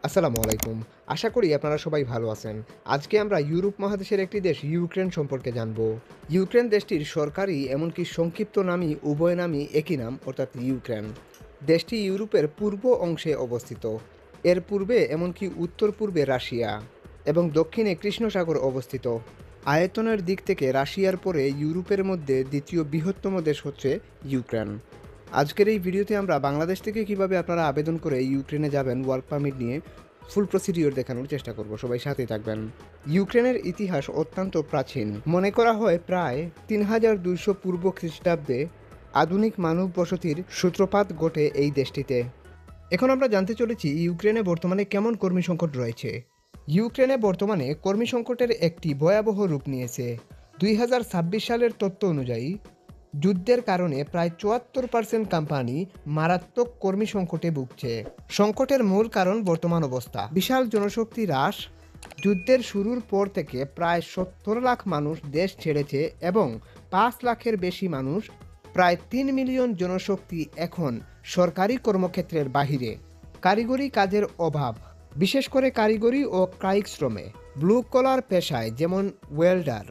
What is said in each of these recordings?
আসসালামু আলাইকুম। আশা করি আপনারা সবাই ভালো আছেন। আজকে আমরা ইউরোপ মহাদেশের একটি দেশ ইউক্রেন সম্পর্কে জানব। ইউক্রেন দেশটির সরকারি এমনকি সংক্ষিপ্ত নামই উভয় নামই একই নাম অর্থাৎ ইউক্রেন। দেশটি ইউরোপের পূর্ব অংশে অবস্থিত। এর পূর্বে এমনকি উত্তর পূর্বে রাশিয়া এবং দক্ষিণে কৃষ্ণ সাগর অবস্থিত। আয়তনের দিক থেকে রাশিয়ার পরে ইউরোপের মধ্যে দ্বিতীয় বৃহত্তম দেশ হচ্ছে ইউক্রেন। আজকের এই ভিডিওতে আমরা বাংলাদেশ থেকে কিভাবে আপনারা আবেদন করে ইউক্রেনে যাবেন ওয়ার্ক পারমিট নিয়ে ফুল প্রসিডিওর দেখানোর চেষ্টা করব। সবাই সাথেই থাকবেন। ইউক্রেনের ইতিহাস অত্যন্ত প্রাচীন। মনে করা হয় প্রায় 3200 পূর্ব খ্রিস্টাব্দে আধুনিক মানব বসতির সূত্রপাত ঘটে এই দেশটিতে। এখন আমরা জানতে চলেছি ইউক্রেনে বর্তমানে কেমন কর্মী সংকট রয়েছে। ইউক্রেনে বর্তমানে কর্মী সংকটের একটি ভয়াবহ রূপ নিয়েছে। 2026 সালের তথ্য অনুযায়ী যুদ্ধের কারণে প্রায় 74% কোম্পানি মারাত্মক কর্মী সংকটে ভুগছে। সংকটের মূল কারণ বর্তমান অবস্থা, বিশাল জনশক্তি হ্রাস। যুদ্ধের শুরুর পর থেকে প্রায় 70 লাখ মানুষ দেশ ছেড়েছে এবং 5 লাখের বেশি মানুষ, প্রায় 3 মিলিয়ন জনশক্তি এখন সরকারি কর্মক্ষেত্রের বাহিরে। কারিগরি কাজের অভাব, বিশেষ করে কারিগরি ও কায়িক শ্রমে। ব্লু কলার পেশায় যেমন ওয়েল্ডার,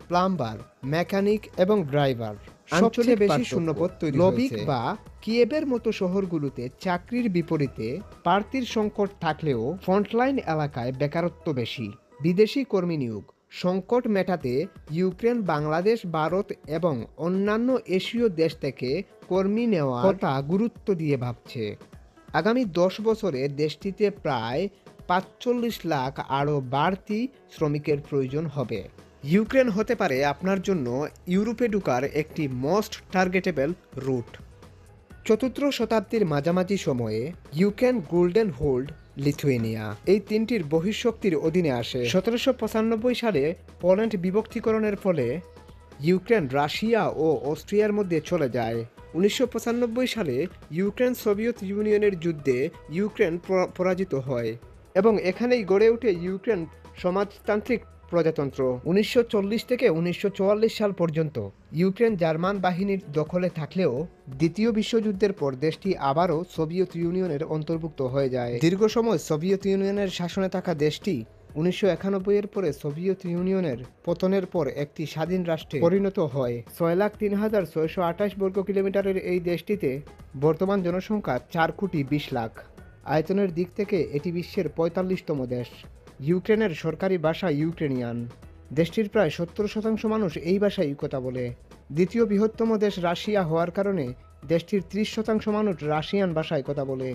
প্লাম্বার, মেকানিক এবং ড্রাইভার সবচেয়ে বেশি শূন্যপদ তৈরি হয়েছে। লবিক বা কিয়েভের মতো শহরগুলোতে চাকরির বিপরীতে প্রার্থীর সংকট থাকলেও ফ্রন্টলাইন এলাকায় বেকারত্ব বেশি। বিদেশি কর্মী নিয়োগ সংকট মেটাতে ইউক্রেন, বাংলাদেশ, ভারত এবং অন্যান্য এশীয় দেশ থেকে কর্মী নেওয়ার কথা গুরুত্ব দিয়ে ভাবছে। আগামী 10 বছরে দেশটিতে প্রায় 45 লাখ আরও বাড়তি শ্রমিকের প্রয়োজন হবে। ইউক্রেন হতে পারে আপনার জন্য ইউরোপে ঢোকার একটি মোস্ট টার্গেটেবল রুট। চতুর্থ শতাব্দীর মাঝামাঝি সময়ে ইউক্রেন, গোল্ডেন হোল্ড, লিথুয়েনিয়া এই তিনটির বহিঃশক্তির অধীনে আসে। 1795 সালে পোল্যান্ড বিভক্তিকরণের ফলে ইউক্রেন রাশিয়া ও অস্ট্রিয়ার মধ্যে চলে যায়। 1995 সালে ইউক্রেন সোভিয়েত ইউনিয়নের যুদ্ধে ইউক্রেন পরাজিত হয় এবং এখানেই গড়ে ওঠে ইউক্রেন সমাজতান্ত্রিক প্রজাতন্ত্র। 1940 থেকে 1944 সাল পর্যন্ত ইউক্রেন জার্মান বাহিনীর দখলে থাকলেও দ্বিতীয় বিশ্বযুদ্ধের পর দেশটি আবারও সোভিয়েত ইউনিয়নের অন্তর্ভুক্ত হয়ে যায়। দীর্ঘ সময় সোভিয়েত ইউনিয়নের শাসনে থাকা দেশটি 1991 এর পরে সোভিয়েত ইউনিয়নের পতনের পর একটি স্বাধীন রাষ্ট্রে পরিণত হয়। 6,03,628 বর্গ কিলোমিটারের এই দেশটিতে বর্তমান জনসংখ্যা 4,20,00,000। আয়তনের দিক থেকে এটি বিশ্বের 45তম দেশ। ইউক্রেনের সরকারি ভাষা ইউক্রেনিয়ান। দেশটির প্রায় 70% মানুষ এই ভাষায় কথা বলে। দ্বিতীয় বৃহত্তম দেশ রাশিয়া হওয়ার কারণে দেশটির 30% মানুষ রাশিয়ান ভাষায় কথা বলে।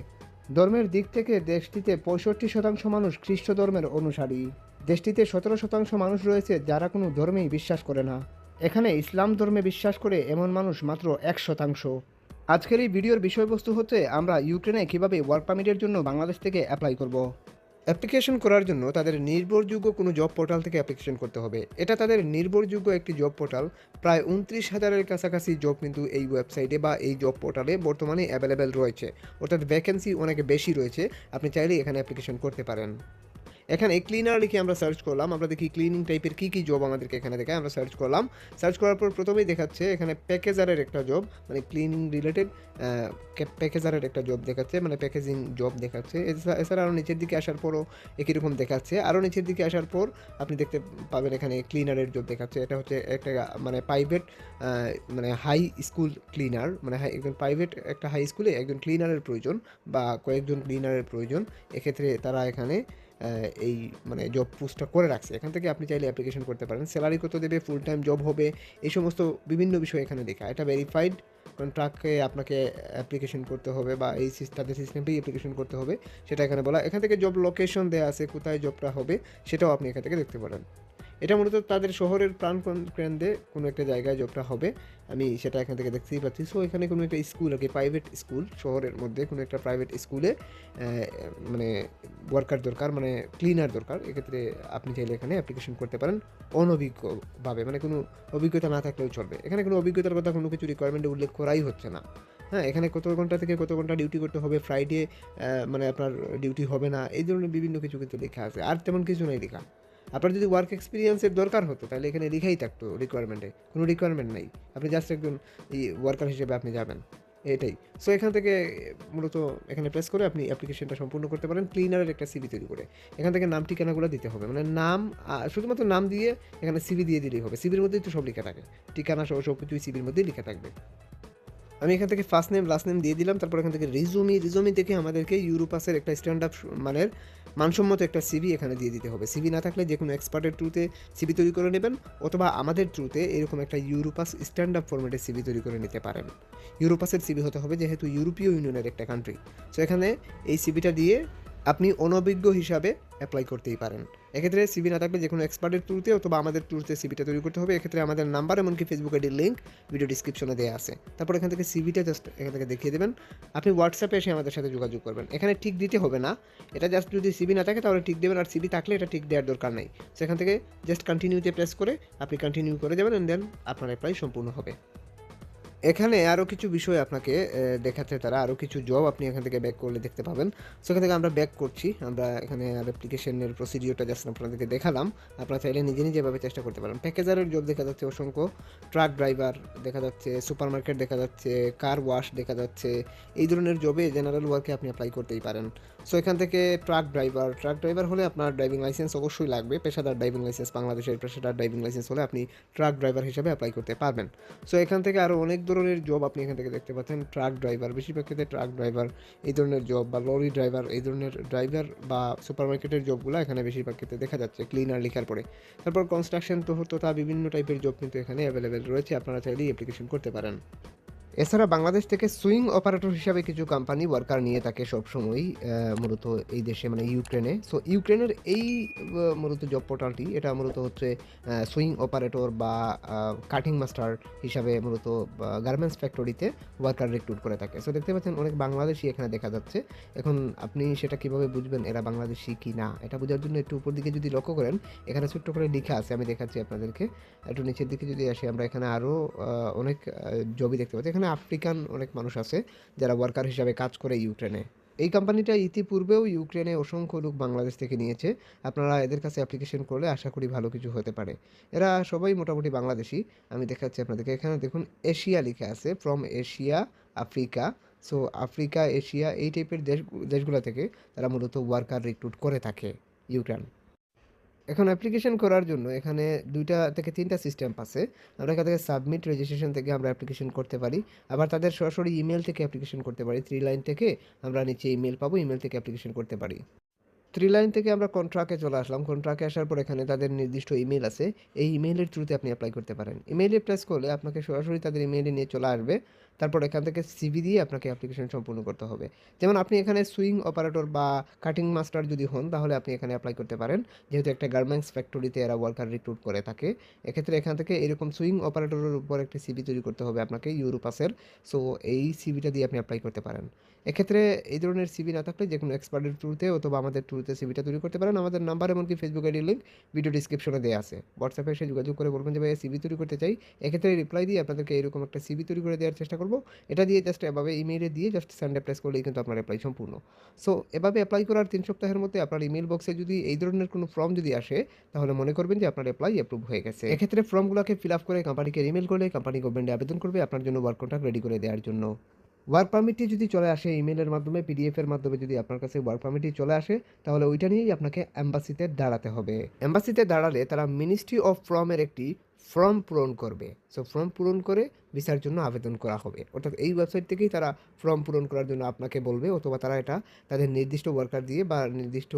ধর্মের দিক থেকে দেশটিতে 65% মানুষ খ্রিস্ট ধর্মের অনুসারী। দেশটিতে 17% মানুষ রয়েছে যারা কোনো ধর্মেই বিশ্বাস করে না। এখানে ইসলাম ধর্মে বিশ্বাস করে এমন মানুষ মাত্র 1%। আজকের এই ভিডিওর বিষয়বস্তু হচ্ছে আমরা ইউক্রেনে কিভাবে ওয়ার্ক পারমিটের জন্য বাংলাদেশ থেকে অ্যাপ্লাই করব। অ্যাপ্লিকেশন করার জন্য তাদের নির্ভরযোগ্য কোনো জব পোর্টাল থেকে অ্যাপ্লিকেশন করতে হবে। এটা তাদের নির্ভরযোগ্য একটি জব পোর্টাল। প্রায় 29,000-এর কাছাকাছি জব কিন্তু এই ওয়েবসাইটে বা এই জব পোর্টালে বর্তমানে অ্যাভেলেবেল রয়েছে, অর্থাৎ ভ্যাকেন্সি অনেক বেশি রয়েছে। আপনি চাইলেই এখানে অ্যাপ্লিকেশন করতে পারেন। এখানে ক্লিনার লিখে আমরা সার্চ করলাম, আমরা দেখি ক্লিনিং টাইপের কী কী জব আমাদেরকে এখানে দেখায়। আমরা সার্চ করলাম, সার্চ করার পর প্রথমেই দেখাচ্ছে এখানে প্যাকেজারের একটা জব, মানে ক্লিনিং রিলেটেড প্যাকেজারের একটা জব দেখাচ্ছে, মানে প্যাকেজিং জব দেখাচ্ছে। এছাড়া আরও নিচের দিকে আসার পরও একই রকম দেখাচ্ছে। আরও নিচের দিকে আসার পর আপনি দেখতে পাবেন এখানে ক্লিনারের জব দেখাচ্ছে। এটা হচ্ছে একটা মানে প্রাইভেট মানে হাই স্কুল ক্লিনার, মানে একজন প্রাইভেট একটা হাই স্কুলে একজন ক্লিনারের প্রয়োজন বা কয়েকজন ক্লিনারের প্রয়োজন। এক্ষেত্রে তারা এখানে এই মানে জব পোস্টটা করে রাখছে। এখান থেকে আপনি চাইলে অ্যাপ্লিকেশন করতে পারেন। স্যালারি কত দেবে, ফুল টাইম জব হবে, এই সমস্ত বিভিন্ন বিষয় এখানে লেখা। এটা ভেরিফাইড কন্ট্রাক্টে আপনাকে অ্যাপ্লিকেশন করতে হবে বা এই তাদের সিস্টেমটাই অ্যাপ্লিকেশন করতে হবে, সেটা এখানে বলা। এখান থেকে জব লোকেশন দেওয়া আছে, কোথায় জবটা হবে সেটাও আপনি এখান থেকে দেখতে পারেন। এটা মূলত তাদের শহরের প্রাণ কেন্দ্রে কোনো একটা জায়গায় জবটা হবে, আমি সেটা এখান থেকে দেখতেই পাচ্ছি। সো এখানে কোনো একটা স্কুল আর কি, প্রাইভেট স্কুল, শহরের মধ্যে কোনো একটা প্রাইভেট স্কুলে মানে ওয়ার্কার দরকার, মানে ক্লিনার দরকার। এক্ষেত্রে আপনি চাইলে এখানে অ্যাপ্লিকেশন করতে পারেন অনভিজ্ঞভাবে, মানে কোনো অভিজ্ঞতা না থাকলেও চলবে। এখানে কোনো অভিজ্ঞতার কথা কোনো কিছু রিকোয়ারমেন্টে উল্লেখ করাই হচ্ছে না। হ্যাঁ, এখানে কত ঘন্টা থেকে কত ঘন্টা ডিউটি করতে হবে, ফ্রাইডে মানে আপনার ডিউটি হবে না, এই ধরনের বিভিন্ন কিছু কিন্তু লেখা আছে। আর তেমন কিছু নেই লেখা। আপনার যদি ওয়ার্ক এক্সপিরিয়েন্সের দরকার হতো তাহলে এখানে লেখাই থাকতো রিকোয়ারমেন্টে। কোনো রিকোয়ারমেন্ট নেই, আপনি জাস্ট একজন ওয়ার্কার হিসেবে আপনি যাবেন। এটাই। সো এখান থেকে মূলত এখানে প্রেস করে আপনি অ্যাপ্লিকেশনটা সম্পূর্ণ করতে পারেন ক্লিনারের একটা সিভি তৈরি করে। এখান থেকে নাম ঠিকানাগুলো দিতে হবে। মানে নাম শুধুমাত্র নাম দিয়ে এখানে সিভি দিয়ে দিলেই হবে। সিভির মধ্যেই তো সব লিখা থাকে। ঠিকানা সহ সবকিছুই সিভির মধ্যেই লিখা থাকবে। আমি এখান থেকে ফার্স্ট নেম লাস্ট নেম দিয়ে দিলাম। তারপর এখান থেকে রিজুমি থেকে আমাদেরকে ইউরোপাসের একটা স্ট্যান্ডার্ড মানের মানসম্মত একটা সিভি এখানে দিয়ে দিতে হবে। সিভি না থাকলে যেকোনো এক্সপার্টের থ্রুতে সিভি তৈরি করে নেবেন, অথবা আমাদের থ্রুতে এরকম একটা ইউরোপাস স্ট্যান্ডার্ড ফরম্যাটের সিভি তৈরি করে নিতে পারেন। ইউরোপাসের সিভি হতে হবে, যেহেতু ইউরোপীয় ইউনিয়নের একটা কান্ট্রি। সো এখানে এই সিভিটা দিয়ে আপনি অনভিজ্ঞ হিসাবে অ্যাপ্লাই করতেই পারেন। এক্ষেত্রে সিভি না থাকলে যে কোনো এক্সপার্টের থ্রুতে অথবা আমাদের থ্রুতে সিভিটা তৈরি করতে হবে। এক্ষেত্রে আমাদের নাম্বার এমনকি ফেসবুক আইডির লিঙ্ক ভিডিও ডিসক্রিপশনে দেওয়া আছে। তারপর এখান থেকে সিভিটা জাস্ট এখান থেকে দেখিয়ে দেবেন। আপনি হোয়াটসঅ্যাপে এসে আমাদের সাথে যোগাযোগ করবেন। এখানে টিক দিতে হবে না, এটা জাস্ট যদি সিভি না থাকে তাহলে টিক দেবেন, আর সিভি থাকলে এটা টিক দেওয়ার দরকার নেই। সেখান থেকে জাস্ট কন্টিনিউতে প্রেস করে আপনি কন্টিনিউ করে যাবেন, অ্যান্ড দেন আপনার অ্যাপ্লাই সম্পূর্ণ হবে। এখানে আরও কিছু বিষয় আপনাকে দেখাচ্ছে তারা, আরও কিছু জব আপনি এখান থেকে ব্যাক করলে দেখতে পাবেন। সো এখান থেকে আমরা ব্যাক করছি, আমরা এখানে অ্যাপ্লিকেশনের প্রসিডিওরটা জাস্ট আপনাদেরকে দেখালাম। আপনারা চাইলে নিজে নিজে এভাবে চেষ্টা করতে পারেন। প্যাকেজারের জব দেখা যাচ্ছে অসংখ্য, ট্রাক ড্রাইভার দেখা যাচ্ছে, সুপারমার্কেট দেখা যাচ্ছে, কার ওয়াশ দেখা যাচ্ছে। এই ধরনের জবে জেনারেল ওয়ার্কে আপনি অ্যাপ্লাই করতেই পারেন। সো এখান থেকে ট্রাক ড্রাইভার হলে আপনার ড্রাইভিং লাইসেন্স অবশ্যই লাগবে। পেশাদার ড্রাইভিং লাইসেন্স, বাংলাদেশের পেশাদার ড্রাইভিং লাইসেন্স হলে আপনি ট্রাক ড্রাইভার হিসেবে অ্যাপ্লাই করতে পারবেন। সো এখান থেকে আরও অনেক ধরনের জব আপনি এখান থেকে দেখতে পাচ্ছেন। ট্রাক ড্রাইভার, বেশিরভাগ ক্ষেত্রে ট্রাক ড্রাইভার এই ধরনের জব, বা লরি ড্রাইভার এই ধরনের ড্রাইভার, বা সুপারমার্কেটের জবগুলো এখানে বেশিরভাগ ক্ষেত্রে দেখা যাচ্ছে ক্লিনার লেখার পরে। তারপর কনস্ট্রাকশন তথা বিভিন্ন টাইপের জব কিন্তু এখানে অ্যাভেলেবেল রয়েছে, আপনারা চাইলেই অ্যাপ্লিকেশন করতে পারেন। এছাড়া বাংলাদেশ থেকে সুইং অপারেটর হিসাবে কিছু কোম্পানি ওয়ার্কার নিয়ে থাকে সবসময়ই, মূলত এই দেশে মানে ইউক্রেনে। সো ইউক্রেনের এই মূলত জব পোর্টালটি, এটা মূলত হচ্ছে সুইং অপারেটর বা কাটিং মাস্টার হিসাবে মূলত গার্মেন্টস ফ্যাক্টরিতে ওয়ার্কার রিক্রুট করে থাকে। সো দেখতে পাচ্ছেন অনেক বাংলাদেশি এখানে দেখা যাচ্ছে। এখন আপনি সেটা কিভাবে বুঝবেন এরা বাংলাদেশি কি না, এটা বোঝার জন্য একটু উপর দিকে যদি লক্ষ্য করেন, এখানে ছোট্ট করে লেখা আছে, আমি দেখাচ্ছি আপনাদেরকে। একটু নিচের দিকে যদি আসি, আমরা এখানে আরও অনেক জবই দেখতে পাচ্ছি। এখানে আফ্রিকান অনেক মানুষ আছে যারা ওয়ার্কার হিসাবে কাজ করে ইউক্রেনে। এই কোম্পানিটা ইতিপূর্বেও ইউক্রেনে অসংখ্য লোক বাংলাদেশ থেকে নিয়েছে। আপনারা এদের কাছে অ্যাপ্লিকেশন করলে আশা করি ভালো কিছু হতে পারে। এরা সবাই মোটামুটি বাংলাদেশি। আমি দেখাচ্ছি আপনাদেরকে, এখানে দেখুন এশিয়া লেখা আছে, from Asia, Africa. So Africa, Asia এই টাইপের দেশগুলো থেকে তারা মূলত ওয়ার্কার রিক্রুট করে থাকে ইউক্রেন। এখন অ্যাপ্লিকেশন করার জন্য এখানে 2টা থেকে 3টা সিস্টেম আছে। আমরা এখান থেকে সাবমিট রেজিস্ট্রেশন থেকে আমরা অ্যাপ্লিকেশন করতে পারি। আবার তাদের সরাসরি ইমেল থেকে অ্যাপ্লিকেশন করতে পারি। 3 লাইন থেকে আমরা নিচে ইমেল পাবো, ইমেল থেকে অ্যাপ্লিকেশন করতে পারি। 3 লাইন থেকে আমরা কন্ট্রাক্টে চলে আসলাম। কন্ট্রাক্টে আসার পর এখানে তাদের নির্দিষ্ট ইমেল আছে। এই ইমেইলের থ্রুতে আপনি অ্যাপ্লাই করতে পারেন। ইমেইলে প্রেস করলে আপনাকে সরাসরি তাদের ইমেইলে নিয়ে চলে আসবে। তারপর এখান থেকে সিভি দিয়ে আপনাকে অ্যাপ্লিকেশন সম্পূর্ণ করতে হবে। যেমন আপনি এখানে সুইং অপারেটর বা কাটিং মাস্টার যদি হন, তাহলে আপনি এখানে অ্যাপ্লাই করতে পারেন। যেহেতু একটা গার্মেন্টস ফ্যাক্টরিতে এরা ওয়ার্কার রিক্রুট করে থাকে। এক্ষেত্রে এখান থেকে এরকম সুইং অপারেটরের উপর একটি সিভি তৈরি করতে হবে আপনাকে ইউরোপাসের। সো এই সিভিটা দিয়ে আপনি অ্যাপ্লাই করতে পারেন। এক্ষেত্রে এই ধরনের সিভি না থাকলে যেকোনো এক্সপার্টের থ্রুতে অথবা আমাদের থ্রুতে সিভিটা তৈরি করতে পারেন। আমাদের নাম্বার এমনকি ফেসবুক আইডির লিঙ্ক ভিডিও ডিসক্রিপশনে দেওয়া আছে। হোয়াটসঅ্যাপে এসে যোগাযোগ করে বলবেন যে ভাই সিভি তৈরি করতে চাই। এক্ষেত্রে রিপ্লাই দিয়ে আপনাদেরকে এরকম একটা সিভি তৈরি করে দেওয়ার চেষ্টা করব। এটা দিয়ে জাস্ট এভাবে ইমেইলে দিয়ে জাস্ট সেন্ডে প্রেস করলেই কিন্তু আপনার অ্যাপ্লাই সম্পূর্ণ। সো এভাবে অ্যাপ্লাই করার 3 সপ্তাহের মধ্যে আপনার ইমেইল বক্সে যদি এই ধরনের কোনো ফর্ম যদি আসে, তাহলে মনে করবেন যে আপনার অ্যাপ্লাই অ্যাপ্রুভ হয়ে গেছে। এক্ষেত্রে ফর্মগুলোকে ফিল আপ করে কোম্পানিকে ইমেল করলে কোম্পানি গভর্নমেন্টে আবেদন করবে আপনার জন্য ওয়ার্ক কন্ট্রাক্ট রেডি করে দেওয়ার জন্য। ওয়ার্ক পারমিটটি যদি চলে আসে ইমেলের মাধ্যমে, পিডিএফের মাধ্যমে যদি আপনার কাছে ওয়ার্ক পারমিটটি চলে আসে, তাহলে ওইটা নিয়েই আপনাকে অ্যাম্বাসিতে দাঁড়াতে হবে। অ্যাম্বাসিতে দাঁড়ালে তারা মিনিস্ট্রি অফ ফর্মের একটি ফর্ম পূরণ করবে। সো ফর্ম পূরণ করে ভিসার জন্য আবেদন করা হবে। অর্থাৎ এই ওয়েবসাইট থেকেই তারা ফর্ম পূরণ করার জন্য আপনাকে বলবে, অথবা তারা এটা তাদের নির্দিষ্ট ওয়ার্কার দিয়ে বা নির্দিষ্ট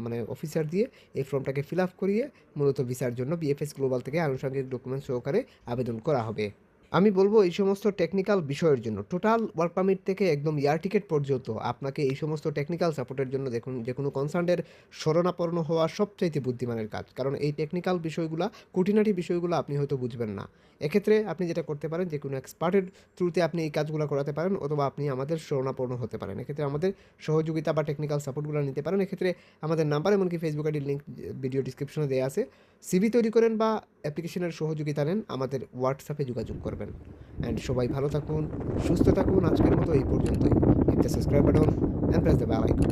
মানে অফিসার দিয়ে এই ফর্মটাকে ফিল আপ করিয়ে মূলত ভিসার জন্য বিএফএস গ্লোবাল থেকে আনুষঙ্গিক ডকুমেন্ট সহকারে আবেদন করা হবে। আমি বলবো এই সমস্ত টেকনিক্যাল বিষয়ের জন্য টোটাল ওয়ার্ক পারমিট থেকে একদম এয়ার টিকেট পর্যন্ত আপনাকে এই সমস্ত টেকনিক্যাল সাপোর্টের জন্য দেখুন যে কোনো কনসার্নের শরণাপন্ন হওয়া সবচাইতে বুদ্ধিমানের কাজ। কারণ এই টেকনিক্যাল বিষয়গুলো, খুঁটিনাটি বিষয়গুলো আপনি হয়তো বুঝবেন না। এক্ষেত্রে আপনি যেটা করতে পারেন, যে কোনো এক্সপার্টের থ্রুতে আপনি এই কাজগুলো করাতে পারেন, অথবা আপনি আমাদের শরণাপন্ন হতে পারেন। এক্ষেত্রে আমাদের সহযোগিতা বা টেকনিক্যাল সাপোর্টগুলো নিতে পারেন। এক্ষেত্রে আমাদের নাম্বার এমনকি ফেসবুক আইডির লিঙ্ক ভিডিও ডিসক্রিপশনে দেওয়া আছে। সিভি তৈরি করেন বা অ্যাপ্লিকেশনের সহযোগিতা নেন, আমাদের হোয়াটসঅ্যাপে যোগাযোগ করবেন। অ্যান্ড সবাই ভালো থাকুন, সুস্থ থাকুন। আজকের মতো এই পর্যন্তই। Hit the subscribe button and press the bell icon.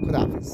খুদা হাফিজ।